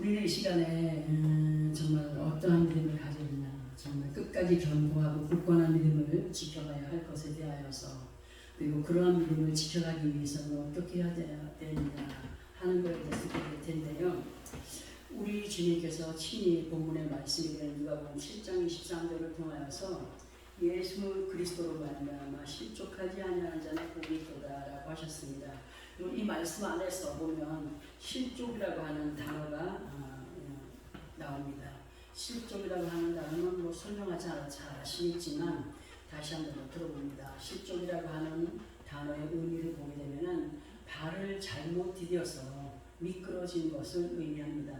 우리는 이 시간에 정말 어떠한 믿음을 가지느냐, 정말 끝까지 견고하고 굳건한 믿음을 지켜가야 할 것에 대하여서, 그리고 그러한 믿음을 지켜가기 위해서는 어떻게 해야 되느냐 하는 것에 대해서 볼 텐데요. 우리 주님께서 친히 본문의 말씀이 되는 누가복음 7장 23절을 통하여서 예수 그리스도로 말미암아 실족하지 아니하는 자는 복이 있도다라고 하셨습니다. 이 말씀 안에서 보면 실족이라고 하는 단어가 나옵니다. 실족이라고 하는 단어는 뭐 설명하지 않아 잘 아시겠지만 다시 한번 들어봅니다. 실족이라고 하는 단어의 의미를 보게 되면은 발을 잘못 디뎌서 미끄러진 것을 의미합니다.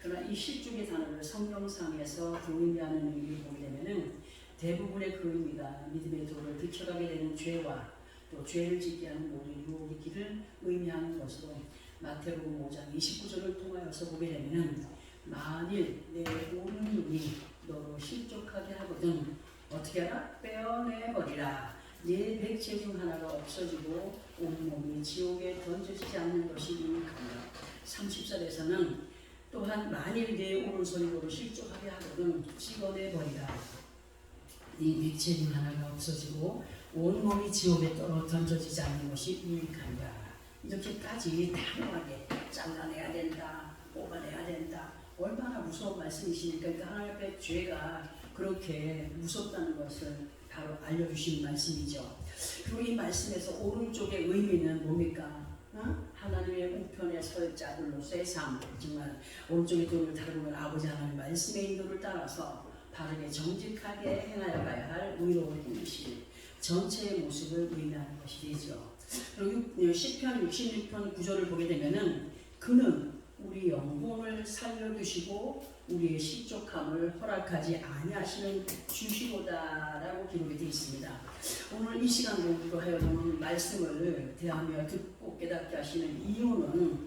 그러나 이 실족의 단어를 성경상에서 그 의미하는 의미를 보게 되면은 대부분의 그 의미가 믿음의 도를 비켜가게 되는 죄와 또 죄를 짓게 하는 모든 유혹의 길을 의미하는 것으로 마태복음 5장 29절을 통하여서 보게 되면은 만일 내 오른 눈이 너로 실족하게 하거든 어떻게 하라? 빼어내버리라. 네 백체 중 하나가 없어지고 온몸이 지옥에 던져지지 않는 것이 유익하며 30절에서는 또한 만일 내 오른손이 너로 실족하게 하거든 찍어내버리라. 네 백체 중 하나가 없어지고 온몸이 지옥에 던져지지 않는 것이 유익하냐. 이렇게까지 단호하게 잘라내야 된다, 뽑아내야 된다. 얼마나 무서운 말씀이시니까. 그러니까 하나님 앞에 죄가 그렇게 무섭다는 것을 바로 알려주신 말씀이죠. 그리고 이 말씀에서 오른쪽의 의미는 뭡니까? 하나님의 우편에 설 자들로서의 삶. 정말 오른쪽의 도를 다루면 아버지 하나님 말씀의 인도를 따라서 바르게 정직하게 행하여 가야 할 의로운 행실 전체의 모습을 의미하는 것이 되죠. 그리고 시편 66편 9절을 보게 되면은 그는 우리 영혼을 살려두시고 우리의 실족함을 허락하지 아니하시는 주시로다라고 기록이 되어 있습니다. 오늘 이 시간으로 우리로 하여금 말씀을 대하며 듣고 깨닫게 하시는 이유는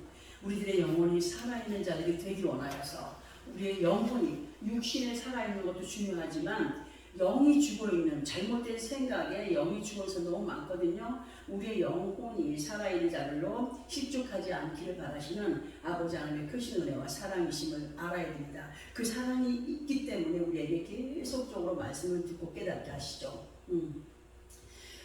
우리들의 영혼이 살아있는 자들이 되기 원하여서, 우리의 영혼이 육신에 살아있는 것도 중요하지만 영이 죽어있는, 잘못된 생각에 영이 죽어서 너무 많거든요. 우리의 영혼이 살아있는 자들로 실족하지 않기를 바라시는 아버지 하나님의 크신 은혜와 사랑이심을 알아야 됩니다. 그 사랑이 있기 때문에 우리에게 계속적으로 말씀을 듣고 깨닫게 하시죠.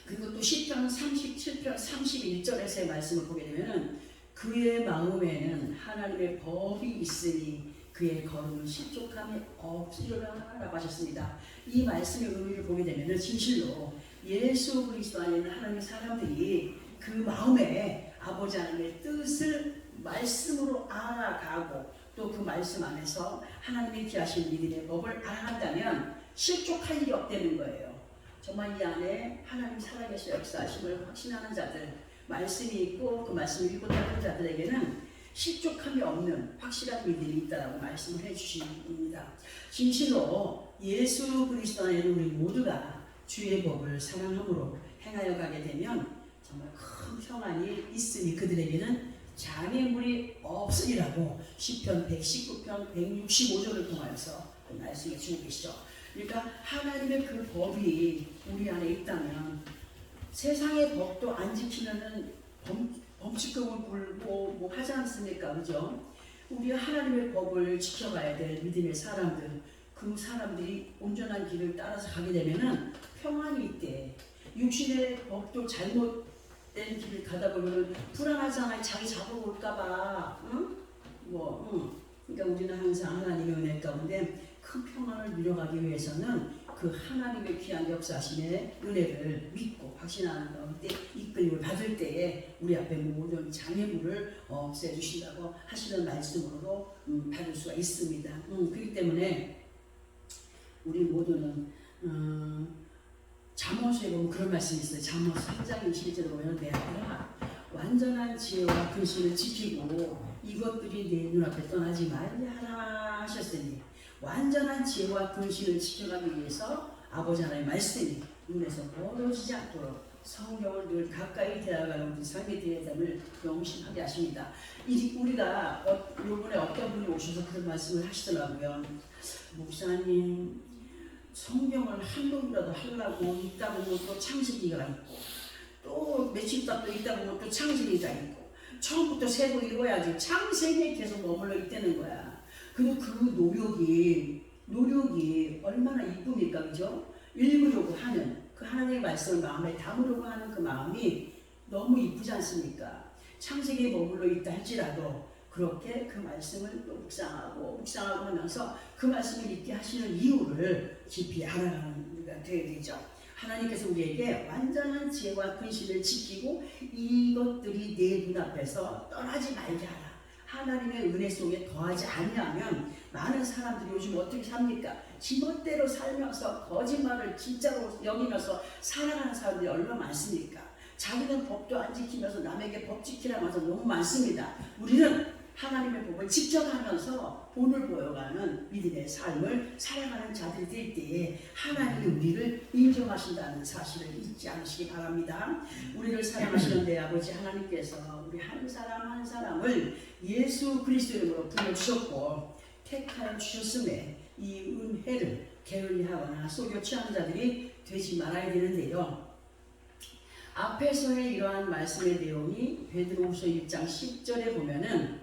그리고 또 시편 37편 31절에서의 말씀을 보게 되면 그의 마음에는 하나님의 법이 있으니 그의 걸음은 실족함이 없으리라라고 하셨습니다. 이 말씀의 의미를 보게 되면 진실로 예수 그리스도 안에 있는 하나님의 사람들이 그 마음에 아버지 하나님의 뜻을 말씀으로 알아가고 또 그 말씀 안에서 하나님이 기하신 믿음의 법을 알아간다면 실족할 일이 없다는 거예요. 정말 이 안에 하나님 살아계신 역사하심을 확신하는 자들, 말씀이 있고 그 말씀을 읽고 따르는 자들에게는 실족함이 없는 확실한 믿음이 있다라고 말씀을 해주십니다. 진실로 예수 그리스도 안에 있는 우리 모두가 주의 법을 사랑함으로 행하여 가게 되면 정말 큰 평안이 있으니 그들에게는 장애물이 없으리라고 시편 119편 165절을 통하여서 말씀해 주고 계시죠. 그러니까 하나님의 그 법이 우리 안에 있다면 세상의 법도 안 지키면은 범칙금을 물고 뭐 하지 않습니까? 그죠? 우리가 하나님의 법을 지켜가야 될 믿음의 사람들, 그 사람들이 온전한 길을 따라서 가게 되면은 평안이 있대. 육신의 법도 잘못된 길을 가다 보면은 불안하잖아요. 자기 잡아올까봐. 그러니까 우리는 항상 하나님의 은혜 가운데 큰 평안을 누려가기 위해서는 그 하나님의 귀한 역사하심의 은혜를 믿고 확신하는 가운데 이끌림을 받을 때에 우리 앞에 모든 장애물을 없애주신다고 하시는 말씀으로 받을 수가 있습니다. 그렇기 때문에 우리 모두는 잠언서에 보면 그런 말씀이 있어요. 잠언서 3장 21절에 보면 내 아들아 완전한 지혜와 근신을 지키고 이것들이 내 눈앞에 떠나지 말라 하셨으니 완전한 지혜와 근신을 지켜가기 위해서 아버지 하나님의 말씀이 눈에서 멀어지지 않도록 성경을 늘 가까이 대하가는 우리 삶의 대담을 명심하게 하십니다. 우리가 이번에 어떤 분이 오셔서 그런 말씀을 하시더라고요. 목사님, 성경을 한 번이라도 하려고 읽다 보면 또 창세기가 있고 또 며칠 있다 또 읽다 보면 또 창세기가 있고 처음부터 세 번 읽어야지 창세기에 계속 머물러 있다는 거야. 근데 그 노력이 얼마나 이쁩니까, 그죠? 읽으려고 하는 그 하나님의 말씀을 마음에 담으려고 하는 그 마음이 너무 이쁘지 않습니까? 창세기에 머물러 있다 할지라도 그렇게 그 말씀을 또 묵상하고 하면서 그 말씀을 읽게 하시는 이유를 깊이 알아가는 우리가 되어야 되죠. 하나님께서 우리에게 완전한 지혜와 근신을 지키고 이것들이 내 눈앞에서 떠나지 말게 하라. 하나님의 은혜 속에 더하지 아니하면 많은 사람들이 요즘 어떻게 삽니까? 지멋대로 살면서 거짓말을 진짜로 여기면서 살아가는 사람들이 얼마나 많습니까? 자기는 법도 안 지키면서 남에게 법 지키라고 해서 너무 많습니다. 우리는 하나님의 법을 직접하면서 본을 보여가는 믿음의 삶을 살아가는 자들이 될 때에 하나님이 우리를 인정하신다는 사실을 잊지 않으시기 바랍니다. 우리를 사랑하시는 내 아버지 하나님께서 우리 한 사람 한 사람을 예수 그리스도 이름으로 불러주셨고 택하여 주셨음에 이 은혜를 게을리하거나 속여 취하는 자들이 되지 말아야 되는데요. 앞에서의 이러한 말씀의 내용이 베드로후서 1장 10절에 보면은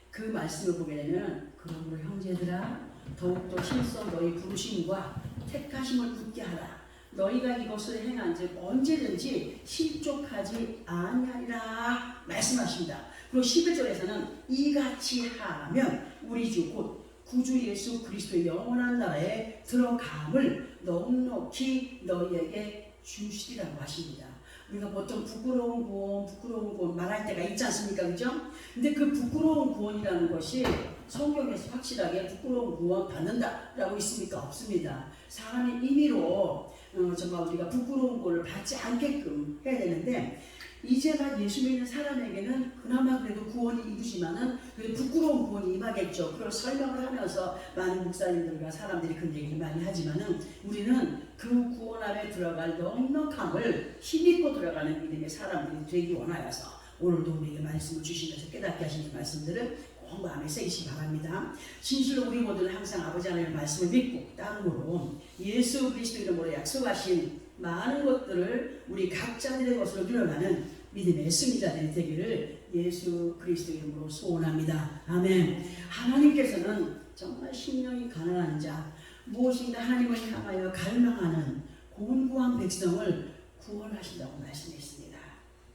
그 말씀을 보게 되면 그러므로 형제들아 더욱더 힘써 너희 부르심과 택하심을 굳게 하라. 너희가 이것을 행한즉 언제든지 실족하지 아니하리라 말씀하십니다. 그리고 11절에서는 이같이 하면 우리 주 곧 구주 예수 그리스도의 영원한 나라에 들어감을 넉넉히 너희에게 주시리라고 하십니다. 우리가 보통 부끄러운 구원 말할 때가 있지 않습니까? 그죠? 근데 그 부끄러운 구원이라는 것이 성경에서 확실하게 부끄러운 구원 받는다라고 있습니까? 없습니다. 사람의 임의로 정말 우리가 부끄러운 구원을 받지 않게끔 해야 되는데 이제만 예수 믿는 사람에게는 그나마 그래도 구원이 이루지만은 그래도 부끄러운 구원이 임하겠죠. 그걸 설명을 하면서 많은 목사님들과 사람들이 그런 얘기를 많이 하지만은 우리는 그 구원 안에 들어갈 넉넉함을 힘입고 들어가는 믿음의 사람들이 되기 원하여서 오늘도 우리에게 말씀을 주시면서 깨닫게 하시는 말씀들을 꼭 마음에 새기시기 바랍니다. 진실로 우리 모두는 항상 아버지 하나님의 말씀을 믿고 따름으로 예수 그리스도 이름으로 약속하신 많은 것들을 우리 각자들의 것으로 누려가는 믿음의 승리자들이 되기를 예수 그리스도 이름으로 소원합니다. 아멘. 하나님께서는 정말 심령이 가난한 자, 무엇인가 하나님을 향하여 갈망하는 곤고한 백성을 구원하신다고 말씀했습니다.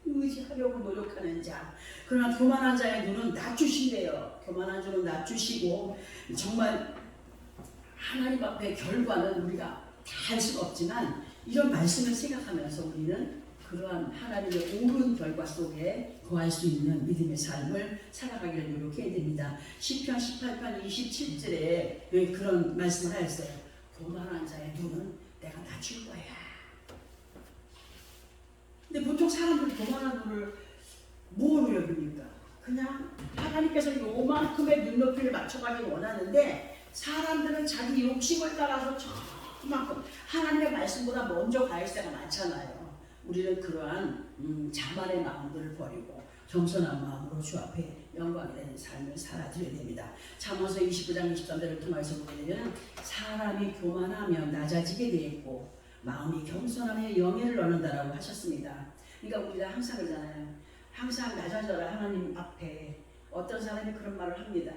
의지하려고 노력하는 자, 그러나 교만한 자의 눈은 낮추신대요. 교만한 자는 낮추시고 정말 하나님 앞에 결과는 우리가 다 할 수가 없지만 이런 말씀을 생각하면서 우리는 그러한 하나님의 옳은 결과 속에 거할 수 있는 믿음의 삶을 살아가기를 노력해야 됩니다. 시편 18편 27절에 그런 말씀을 하였어요. 교만한 자의 눈은 내가 낮출 거야. 근데 보통 사람들이 교만한 눈을 뭐로 여깁니까? 그냥 하나님께서 요만큼의 눈높이를 맞춰가기 원하는데 사람들은 자기 욕심을 따라서 저만큼 하나님의 말씀보다 먼저 가 있을 때가 많잖아요. 우리는 그러한 자만의 마음들을 버리고 겸손한 마음으로 주 앞에 영광이 되는 삶을 살아드려야 됩니다. 잠언서 29장 23절을 통해서 보게 되면 사람이 교만하면 낮아지게 되었고 마음이 겸손하면 영예를 얻는다라고 하셨습니다. 그러니까 우리가 항상 그러잖아요. 항상 낮아져라 하나님 앞에. 어떤 사람이 그런 말을 합니다.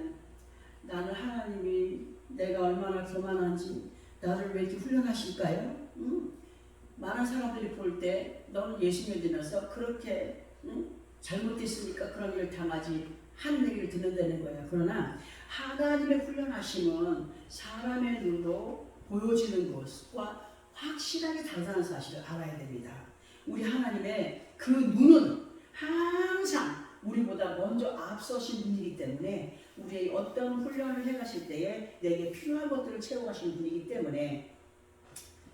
나는 하나님이 내가 얼마나 교만한지 나를 왜 이렇게 훈련하실까요? 많은 사람들이 볼 때 너는 예수 믿으면서 그렇게 잘못됐으니까 그런 일을 당하지 하는 얘기를 듣는다는 거예요. 그러나 하나님의 훈련하심은 사람의 눈으로 보여지는 것과 확실하게 다르다는 사실을 알아야 됩니다. 우리 하나님의 그 눈은 항상 우리보다 먼저 앞서신 분이기 때문에 우리의 어떤 훈련을 해가실 때에 내게 필요한 것들을 채워가시는 분이기 때문에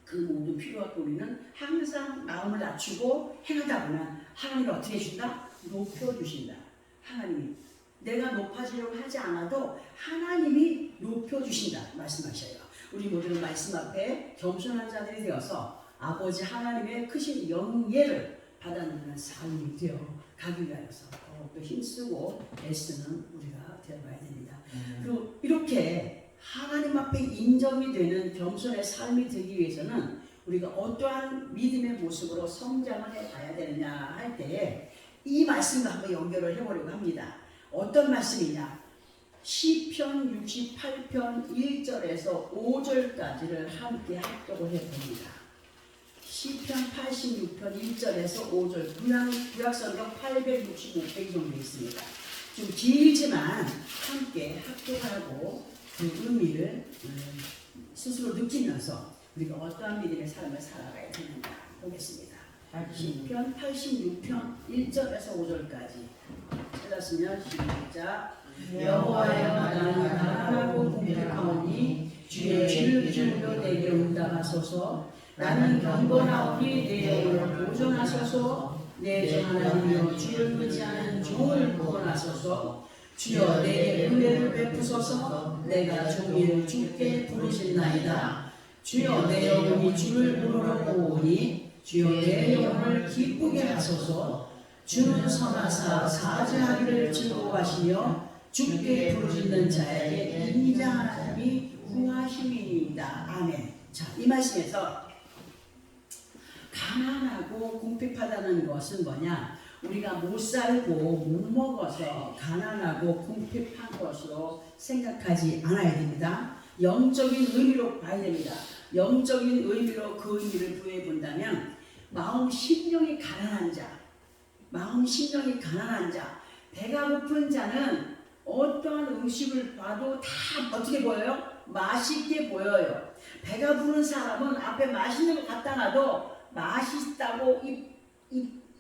그 모든 필요한 우리는 항상 마음을 낮추고 행하다 보면 하나님이 어떻게 해준다? 높여주신다. 하나님이 내가 높아지려고 하지 않아도 하나님이 높여주신다 말씀하셔요. 우리 모두는 말씀 앞에 겸손한 자들이 되어서 아버지 하나님의 크신 영예를 받아내는 삶이 되어 가기 위하여서 더욱더 힘쓰고 애쓰는 우리가 되어가야 됩니다. 그리고 이렇게 하나님 앞에 인정이 되는 겸손의 삶이 되기 위해서는 우리가 어떠한 믿음의 모습으로 성장을 해가야 되느냐 할 때에 이 말씀과 한번 연결을 해보려고 합니다. 어떤 말씀이냐? 시편 68편 1절에서 5절까지를 함께 합독을 해봅니다. 시편 86편 1절에서 5절, 구약성경 865페이지 정도 있습니다. 좀 길지만 함께 합독하고 그 의미를 스스로 느끼면서 우리가 어떠한 믿음의 삶을 살아가야 되는가 보겠습니다. 시편 86편 1절에서 5절까지 찾았으면 시작. 여호와여 나는 가난하고 공격하오니 주의 주를 내게 응답하소서. 나는 경건하오니 내 영혼을 보존하소서. 내 주 하나님이여 주를 의지하는 종을 구원하소서. 주여 내게 은혜를 베푸소서. 내가 종일 주께 부르짖나이다. 주여 내 영혼이 주를 부르러오니 주여 내 영혼을 기쁘게 하소서. 주는 선하사 사죄하기를 즐거워하시며 주께 부르짖는 자에게 인자하심이 구하심이니이다. 아멘. 자, 이 말씀에서 가난하고 궁핍하다는 것은 뭐냐? 우리가 못 살고 못 먹어서 가난하고 궁핍한 것으로 생각하지 않아야 됩니다. 영적인 의미로 봐야 됩니다. 영적인 의미로 그 의미를 부여해 본다면 마음 심령이 가난한 자, 마음 심령이 가난한 자, 배가 고픈 자는 어떠한 음식을 봐도 다 어떻게 보여요? 맛있게 보여요. 배가 부른 사람은 앞에 맛있는 거 갖다 놔도 맛있다고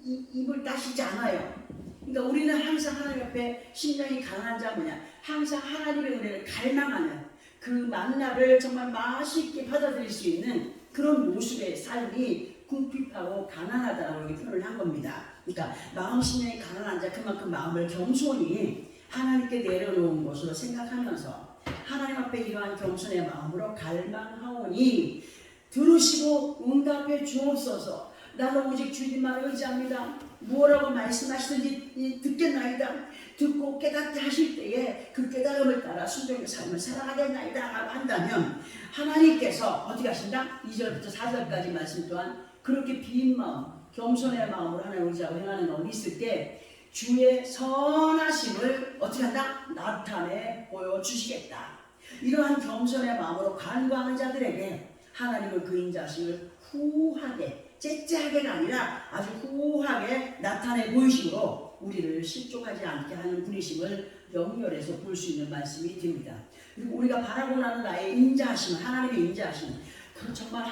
입을 따시지 않아요. 그러니까 우리는 항상 하나님 앞에 심령이 가난한 자 뭐냐? 항상 하나님의 은혜를 갈망하는 그 만나를 정말 맛있게 받아들일 수 있는 그런 모습의 삶이 궁핍하고 가난하다고 이렇게 표현을 한 겁니다. 그러니까 마음 심령이 가난한 자, 그만큼 마음을 겸손히 하나님께 내려놓은 것으로 생각하면서 하나님 앞에 이러한 겸손의 마음으로 갈망하오니 들으시고 응답해 주옵소서. 나는 오직 주님만 의지합니다. 무엇라고 말씀하시든지 듣겠나이다. 듣고 깨닫게 하실 때에 그 깨달음을 따라 순종의 삶을 살아가겠나이다 라고 한다면 하나님께서 어떻게 하신다? 2절부터 4절까지 말씀 또한 그렇게 빈 마음, 겸손의 마음으로 하나님 의지하고 행하는 어디 있을 때 주의 선하심을 어떻게 한다? 나타내 보여주시겠다. 이러한 겸손의 마음으로 간구하는 자들에게 하나님은 그 인자심을 후하게, 째째하게가 아니라 아주 후하게 나타내 보이심으로 우리를 실족하지 않게 하는 분이심을 연결해서 볼 수 있는 말씀이 됩니다. 그리고 우리가 바라고 나는 나의 인자하심, 하나님의 인자하심, 그 정말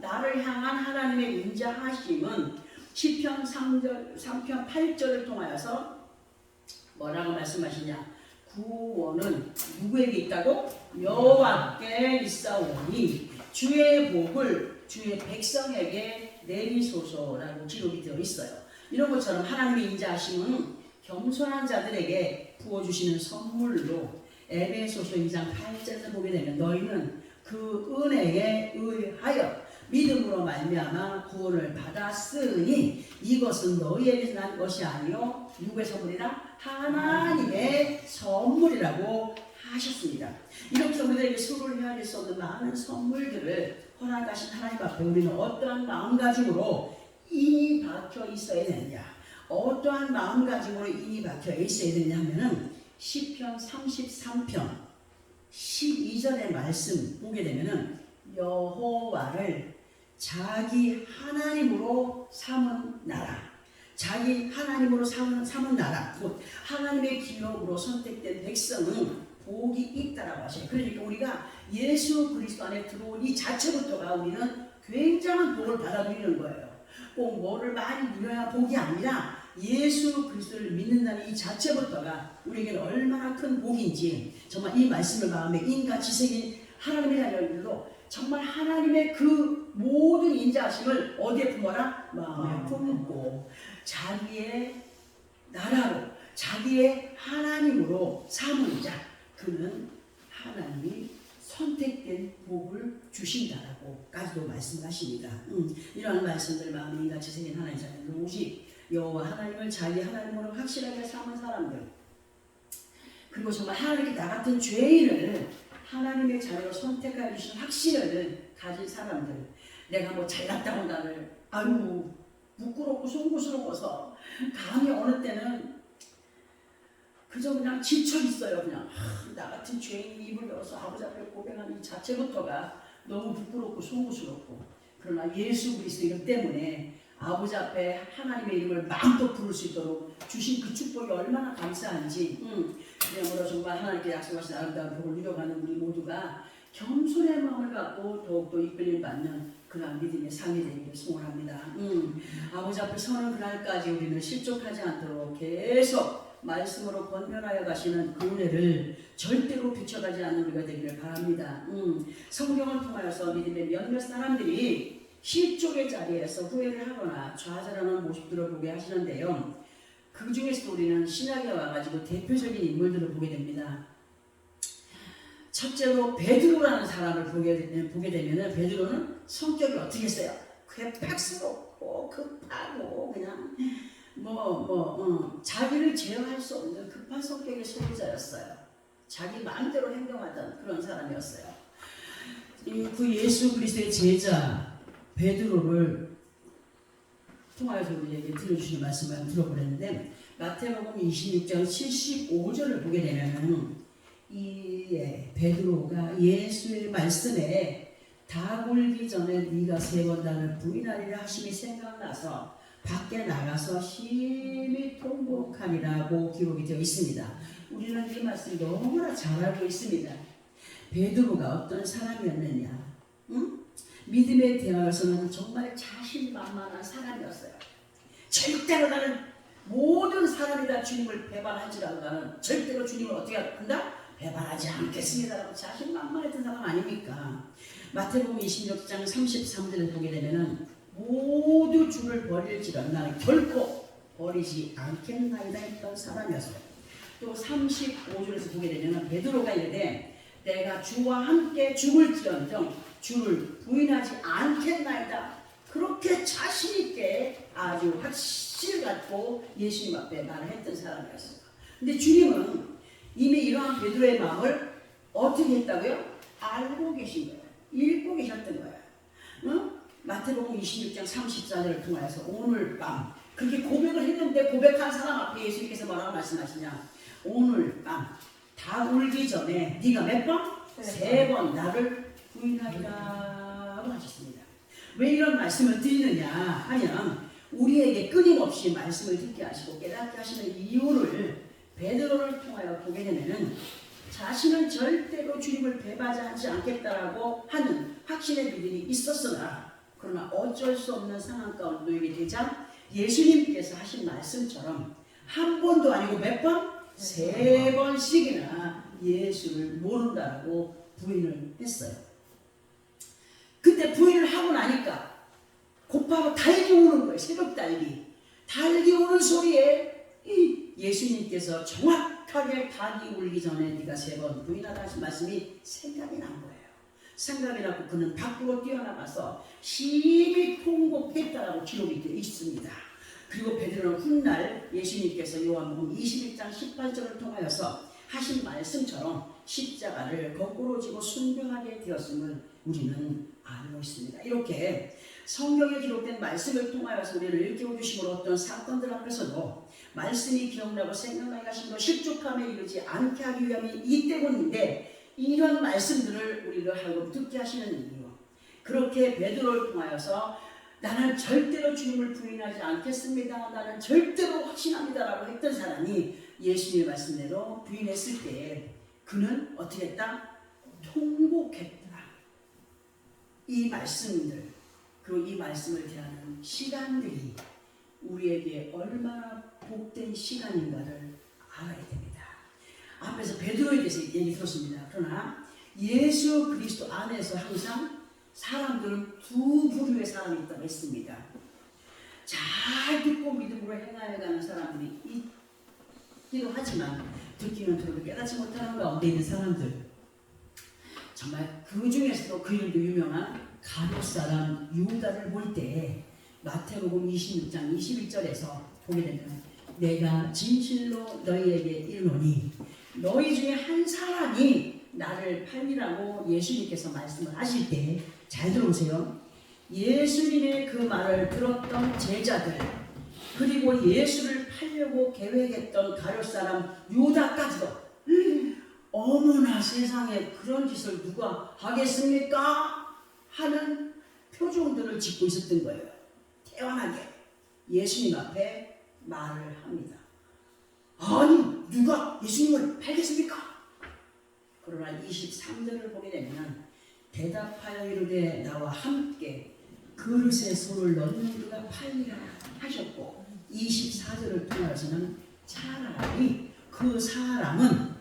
나를 향한 하나님의 인자하심은 시편 3편 8절을 통하여서 뭐라고 말씀하시냐? 구원은 누구에게 있다고? 여호와께 있사오니 주의 복을 주의 백성에게 내리소서라고 기록이 되어 있어요. 이런 것처럼 하나님의 인자하심은 겸손한 자들에게 부어주시는 선물로 에베소서 2장 8절에서 보게 되면 너희는 그 은혜에 의하여 믿음으로 말미암아 구원을 받았으니 이것은 너희에게서 난 것이 아니요 누구의 선물이라? 하나님의 선물이라고 하셨습니다. 이렇게 우리들에게 서로를 헤아릴 수 없는 많은 선물들을 허락하신 하나님 앞에 우리는 어떠한 마음가짐으로 인이 박혀 있어야 되느냐, 어떠한 마음가짐으로 인이 박혀 있어야 되느냐 하면은 시편 33편 12절의 말씀 보게 되면은 여호와를 자기 하나님으로 삼은 나라, 자기 하나님으로 삼은 나라, 곧 하나님의 기업으로 선택된 백성은 복이 있다라고 하셔요. 그러니까 우리가 예수 그리스도 안에 들어온 이 자체부터가 우리는 굉장한 복을 받아들이는 거예요. 꼭 뭐를 많이 누려야 복이 아니라 예수 그리스도를 믿는다는 이 자체부터가 우리에게는 얼마나 큰 복인지 정말 이 말씀을 마음에 인같이 새긴 하나님의 자녀들로 정말 하나님의 그 모든 인자하심을 어디에 품어라? 마음에 품고 자기의 나라로 자기의 하나님으로 삼은 자, 그는 하나님이 선택된 복을 주신다라고까지도 말씀하십니다. 이러한 말씀들 마음에 인같이 새긴 하나님의 자녀들, 오직 여호와 하나님을 자기 하나님으로 확실하게 삼은 사람들, 그리고 정말 하나님께 나 같은 죄인을 하나님의 자녀로 선택하여 주신 확신을 가진 사람들, 내가 뭐 잘났다고 나를 아유 부끄럽고 송구스러워서 감히 어느 때는 그저 그냥 지쳐 있어요. 그냥 나 같은 죄인이 입을 열어서 아버지 앞에 고백하는 이 자체부터가 너무 부끄럽고 송구스럽고, 그러나 예수 그리스도 이름 때문에 아버지 앞에 하나님의 이름을 마음껏 부를 수 있도록 주신 그 축복이 얼마나 감사한지, 그러므로 정말 하나님께 약속하신 아름다운 복을 누려가는 우리 모두가 겸손의 마음을 갖고 더욱더 이끌림 받는 그러한 믿음의 삶이 되기를 소원합니다. 아버지 앞에 서는 그날까지 우리는 실족하지 않도록 계속 말씀으로 권면하여 가시는 그 은혜를 절대로 비춰가지 않는 우리가 되기를 바랍니다. 성경을 통하여서 믿음의 몇몇 사람들이 실족의 자리에서 후회를 하거나 좌절하는 모습들을 보게 하시는데요. 그 중에서도 우리는 신약에 와가지고 대표적인 인물들을 보게 됩니다. 첫째로 베드로라는 사람을 보게 되면 베드로는 성격이 어떻게 했어요? 괴팍스럽고 급하고 그냥 자기를 제어할 수 없는 급한 성격의 소유자였어요. 자기 마음대로 행동하던 그런 사람이었어요. 그 예수 그리스도의 제자 베드로를 통하여서 우리에게 들어주시는 말씀을 들어보렸는데, 마태복음 26장 75절을 보게 되면 베드로가 예수의 말씀에 다 굴기 전에 네가 3번 나를 부인하리라 하심이 생각나서 밖에 나가서 심히 통곡하리라고 기록이 되어 있습니다. 우리는 이 말씀 너무나 잘 알고 있습니다. 베드로가 어떤 사람이었느냐? 믿음에 대하여서는 정말 자신만만한 사람이었어요. 절대로 나는 모든 사람이 다 주님을 배반할지라도 나는 절대로 주님을 어떻게 한다? 배반하지 않겠습니다라고 자신만만했던 사람 아닙니까? 마태복음 26장 33절을 보게 되면은 모두 주를 버릴지라도 나는 결코 버리지 않겠나이다 했던 사람이었어요. 또 35절에서 보게 되면은 베드로가 이르되 내가 주와 함께 죽을지언정 주를 부인하지 않겠나이다. 그렇게 자신있게 아주 확실 갖고 예수님 앞에 말을 했던 사람이었어요. 근데 주님은 이미 이러한 베드로의 마음을 어떻게 했다고요? 알고 계신 거예요. 읽고 계셨던 거예요. 마태복음 26장 34절을 통해서 오늘 밤 그렇게 고백을 했는데, 고백한 사람 앞에 예수님께서 뭐라고 말씀하시냐? 오늘 밤 다 울기 전에 네가 몇 번? 3번 나를 부인하리라고 하셨습니다. 왜 이런 말씀을 드리느냐 하면, 우리에게 끊임없이 말씀을 듣게 하시고 깨닫게 하시는 이유를 베드로를 통하여 보게 되면은, 자신은 절대로 주님을 배반하지 않겠다라고 하는 확신의 믿음이 있었으나, 그러나 어쩔 수 없는 상황 가운데 놓이게 되자 예수님께서 하신 말씀처럼 한 번도 아니고 몇 번? 3번씩이나 예수를 모른다고 부인을 했어요. 그때 부인을 하고 나니까 곧바로 달기 오는 거예요. 새벽 달기. 달기 오는 소리에 예수님께서 정확하게 닭이 울기 전에 네가 3번 부인하다 하신 말씀이 생각이 난 거예요. 생각이 나고 그는 밖으로 뛰어나가서 심히 통곡했다라고 기록이 되어 있습니다. 그리고 베드로는 훗날 예수님께서 요한복음 21장 18절을 통하여서 하신 말씀처럼 십자가를 거꾸로 지고 순교하게 되었음을 우리는 알고 있습니다. 이렇게 성경에 기록된 말씀을 통하여서 우리를 일깨워 주심으로 어떤 사건들 앞에서도 말씀이 기억나고 생각나게 하심으로 실족함에 이르지 않게 하기 위함이 때문인데, 이런 말씀들을 우리를 하여금 듣게 하시는 이유, 그렇게 베드로를 통하여서 나는 절대로 주님을 부인하지 않겠습니다, 나는 절대로 확신합니다라고 했던 사람이 예수님의 말씀대로 부인했을 때 그는 어떻게 했다? 통곡했다. 이 말씀들, 그리고 이 말씀을 대하는 시간들이 우리에게 얼마나 복된 시간인가를 알아야 됩니다. 앞에서 베드로에 대해서 얘기 들었습니다. 그러나 예수 그리스도 안에서 항상 사람들은 두 부류의 사람이 있다고 했습니다. 잘 듣고 믿음으로 행하여가는 사람들이 있기도 하지만 듣기는 들어도 깨닫지 못하는 가운데 있는 사람들, 정말 그 중에서도 그 이름도 유명한 가룟 사람 유다를 볼 때 마태복음 26장 21절에서 보게 되면 내가 진실로 너희에게 이르노니 너희 중에 한 사람이 나를 팔리라고 예수님께서 말씀을 하실 때 잘 들어보세요. 예수님의 그 말을 들었던 제자들, 그리고 예수를 팔려고 계획했던 가룟 사람 유다까지도 어머나 세상에 그런 짓을 누가 하겠습니까? 하는 표정들을 짓고 있었던 거예요. 태연하게 예수님 앞에 말을 합니다. 아니 누가 예수님을 팔겠습니까? 그러나 23절을 보게 되면 대답하여 이르되 나와 함께 그릇에 손을 넣는 그가 팔리라 하셨고 24절을 통해서는 차라리 그 사람은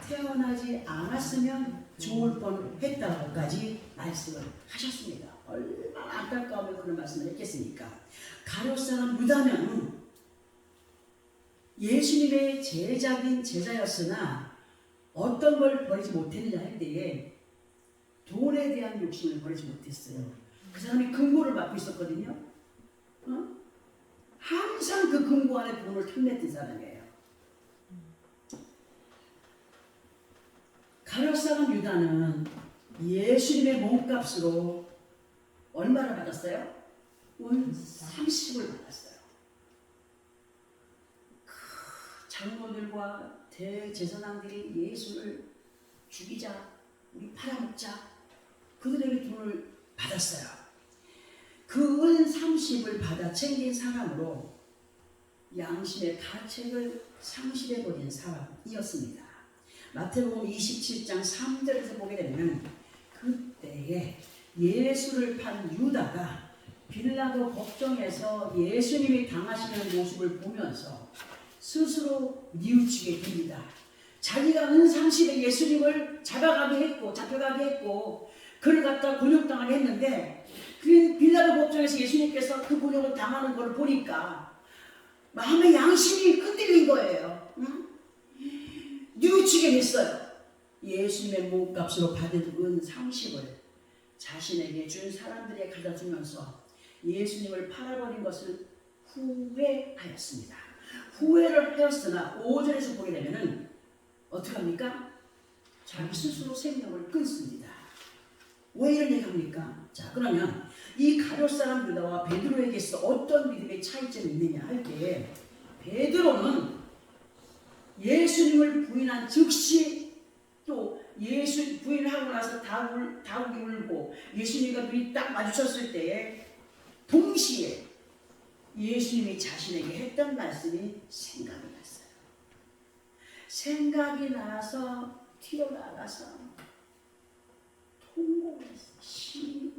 태어나지 않았으면 좋을 뻔했다고까지 말씀을 하셨습니다. 얼마나 안타까우면 그런 말씀을 했겠습니까? 가룟 사람 유다는 예수님의 제자긴 제자였으나 어떤 걸 버리지 못했느냐 할 때에 돈에 대한 욕심을 버리지 못했어요. 그 사람이 금고를 맡고 있었거든요. 항상 그 금고 안에 돈을 탐냈던 사람이에요. 가룟 사람 유다는 예수님의 몸값으로 얼마를 받았어요? 원 30을 받았어요. 그 장로들과 대제사장들이 예수를 죽이자, 우리 팔아먹자, 그들에게 돈을 받았어요. 그 은 30을 받아 챙긴 사람으로 양심의 가책을 상실해버린 사람이었습니다. 마태복음 27장 3절에서 보게 되면 그때에 예수를 판 유다가 빌라도 법정에서 예수님이 당하시는 모습을 보면서 스스로 뉘우치게 됩니다. 자기가 은 30에 예수님을 잡혀가게 했고 그를 갖다 곤욕당하게 했는데 그 빌라도 법정에서 예수님께서 그 곤욕을 당하는 걸 보니까 마음의 양심이 흔들린 거예요. 응? 뉘우치게 됐어요. 예수님의 몸값으로 받은 은 30을 자신에게 준 사람들에게 갖다 주면서 예수님을 팔아버린 것을 후회하였습니다. 후회를 하였으나 5절에서 보게 되면은 어떻게 합니까? 자기 스스로 생명을 끊습니다. 왜 이런 얘기 합니까? 자, 그러면 이 가룟 사람 유다와 베드로에게서 어떤 믿음의 차이점이 있느냐 할 때 베드로는 예수님을 부인한 즉시 또 예수 부인하고 나서 다국이 울고 예수님과 눈이 딱 마주쳤을 때에 동시에 예수님이 자신에게 했던 말씀이 생각이 났어요. 생각이 나서 튀어나가서 통곡을 했어요.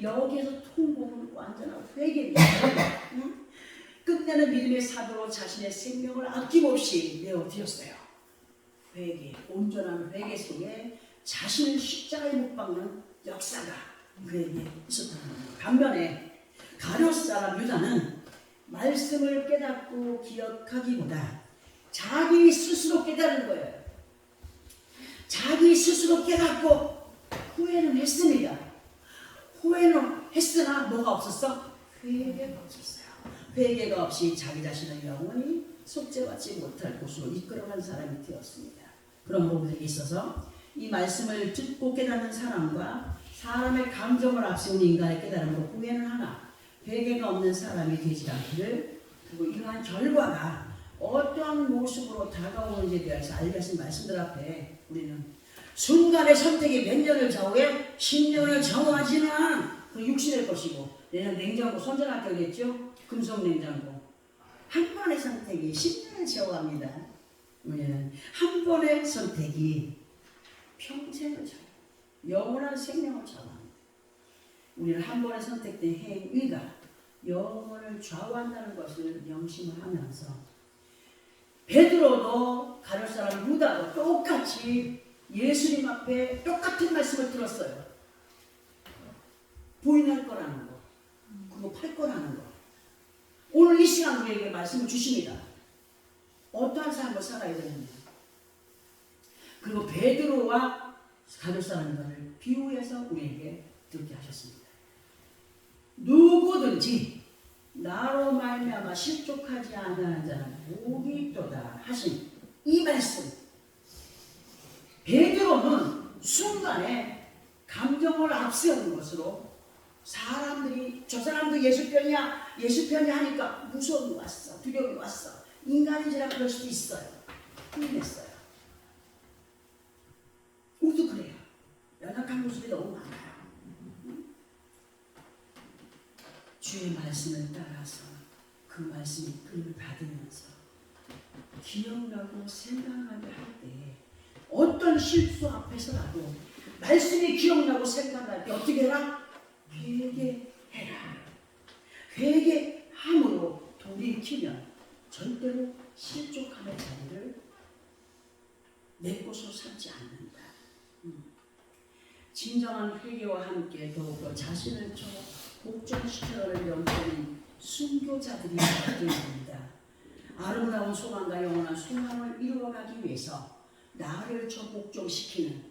여기에서 통곡은 완전한 회개입니다. 응? 끝내는 믿음의 사도로 자신의 생명을 아낌없이 내어드렸어요. 회개, 온전한 회개 속에 자신을 십자가에 못 박는 역사가 그에게 있었다는 겁니다. 반면에 가룟 사람 유다는 말씀을 깨닫고 기억하기보다 자기 스스로 깨달은 거예요. 자기 스스로 깨닫고 후회는 했습니다. 후회는 했으나 뭐가 없었어? 회개가 없었어요. 회개가 없이 자기 자신을 영원히 속죄받지 못할 곳으로 이끌어간 사람이 되었습니다. 그런 부분에 있어서 이 말씀을 듣고 깨닫는 사람과 사람의 감정을 앞세운 인간의 깨달음으로 후회는 하나 회개가 없는 사람이 되지 않기를, 그리고 이러한 결과가 어떠한 모습으로 다가오는지에 대해서 알려진 말씀들 앞에 우리는 순간의 선택이 몇 년을 좌우해 10년을 좌우하지는 그 육신의 것이고, 내년 냉장고 선전할 때 그랬죠? 금속 냉장고. 한 번의 선택이 10년을 좌우합니다. 우리는 한 번의 선택이 평생을 좌우, 영원한 생명을 좌우합니다. 우리는 한 번의 선택된 행위가 영혼을 좌우한다는 것을 명심을 하면서 베드로도 가룟 사람 유다도 똑같이 예수님 앞에 똑같은 말씀을 들었어요. 부인할 거라는 거, 그리고 팔 거라는 거. 오늘 이 시간 우리에게 말씀을 주십니다. 어떠한 삶을 살아야 되느냐. 그리고 베드로와 가룟 사람 유다를 비유해서 우리에게 듣게 하셨습니다. 누구든지 나로 말미암아 실족하지 아니하는 자는 복이 있도다 하신 이 말씀. 베드로는 순간에 감정을 앞세우는 것으로 사람들이 저 사람도 예수병이야, 예수 편이 하니까 무서움이 왔어. 두려움이 왔어. 인간인지라 그럴 수도 있어요. 힘냈어요. 우리도 그래요. 연약한 모습이 너무 많아요. 주의 말씀을 따라서 그 말씀이 이끌림을 받으면서 기억나고 생각나게 할 때 어떤 실수 앞에서라도 말씀이 기억나고 생각날 때 어떻게 해라? 회개해라. 회개함으로 돌이키면 절대로 실족함의 자리를 내 것으로 삼지 않는다. 진정한 회개와 함께 더욱더 자신을 복종시켜가는 영적인 순교자들이 되어야 됩니다. 아름다운 소망과 영원한 소망을 이루어가기 위해서 나를 복종시키는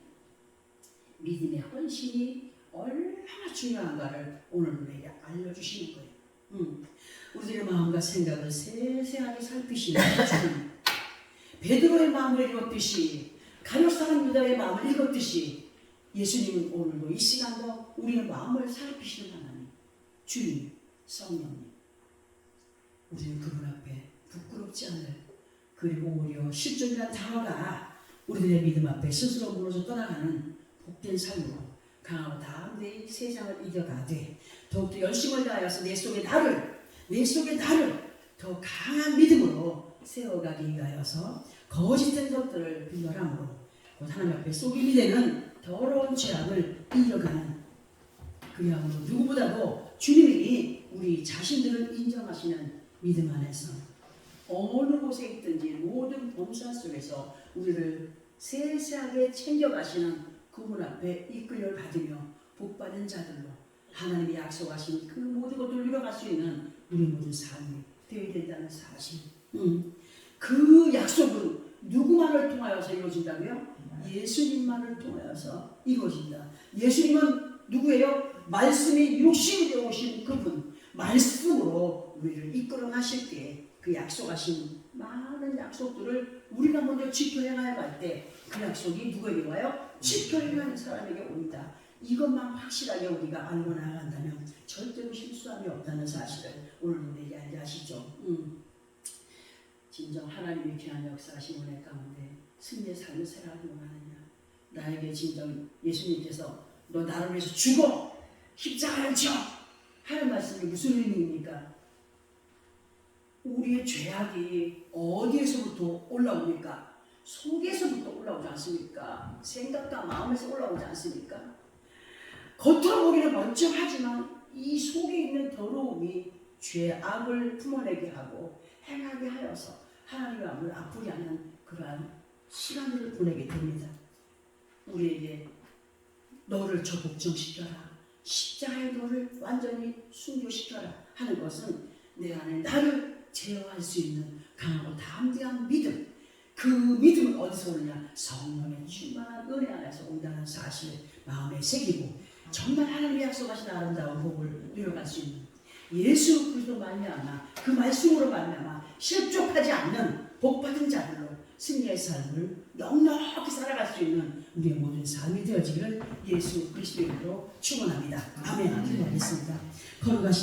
믿음의 헌신이 얼마나 중요한가를 오늘 우리에게 알려주시는 거예요. 우리들의 마음과 생각을 세세하게 살피시는 주님, 베드로의 마음을 읽었듯이 가룟 사람 유다의 마음을 읽었듯이 예수님은 오늘도 이 시간도 우리의 마음을 살피시는 하나님, 주님, 성령님, 우리는 그분 앞에 부끄럽지 않을, 그리고 오히려 실족이라는 단어가 우리들의 믿음 앞에 스스로 무너져 떠나가는 복된 삶으로 강하고 담대히 세상을 이겨가되 더욱더 열심을 다하여서 내 속의 나를 더 강한 믿음으로 세워가기 위하여서 거짓된 것들을 분별함으로 곧 하나님 앞에 속임이 되는 더러운 죄악을 이겨가는, 그야말로 누구보다도 주님이 우리 자신들을 인정하시는 믿음 안에서 어느 곳에 있든지 모든 범사 속에서 우리를 세세하게 챙겨가시는 그분 앞에 이끌려 받으며 복받은 자들로 하나님이 약속하신 그 모든 것들을 이뤄갈 수 있는 우리 모든 삶이 되어야 된다는 사실. 그 약속은 누구만을 통하여서 이루어진다고요? 예수님만을 통하여서 이루어진다. 예수님은 누구예요? 말씀이 육신이 되어 오신 그분, 말씀으로 우리를 이끌어 가실 때 그 약속하신 많은 약속들을 우리가 먼저 지켜 행하여 갈 때 그 약속이 누구에게 와요? 지켜 행하는 사람에게 옵니다. 이것만 확실하게 우리가 알고 나아간다면 절대로 실수함이 없다는 사실을 오늘 우리에게 알게 하시죠. 진정 하나님의 귀한 역사하신 은혜 가운데 승리의 삶을 살아가는 원하느냐? 나에게 진정 예수님께서 너 나를 위해서 죽어! 십자가를 져! 하는 말씀이 무슨 의미입니까? 우리의 죄악이 어디에서부터 올라옵니까? 속에서부터 올라오지 않습니까? 생각과 마음에서 올라오지 않습니까? 겉으로 보기는 멀쩡하지만 이 속에 있는 더러움이 죄악을 품어내게 하고 행하게 하여서 하나님의 마음을 아프게 하는 그러한 시간을 보내게 됩니다. 우리에게 너를 복종시켜라, 십자가의 너를 완전히 순교시켜라 하는 것은 내 안에 나를 제어할 수 있는 강하고 담대한 믿음, 그 믿음은 어디서 오느냐? 성령의 충만한 은혜 안에서 온다는 사실을 마음에 새기고 정말 하나님의 약속하신 아름다운 복을 누려갈 수 있는 예수 그리스도 말미암아 그 말씀으로 말미암아 실족하지 않는 복받은 자들로 승리의 삶을 넉넉히 살아갈 수 있는 우리의 모든 삶이 되어지기를 예수 그리스도의 이름으로 축원합니다. 아멘. 기도하겠습니다. 걸어가시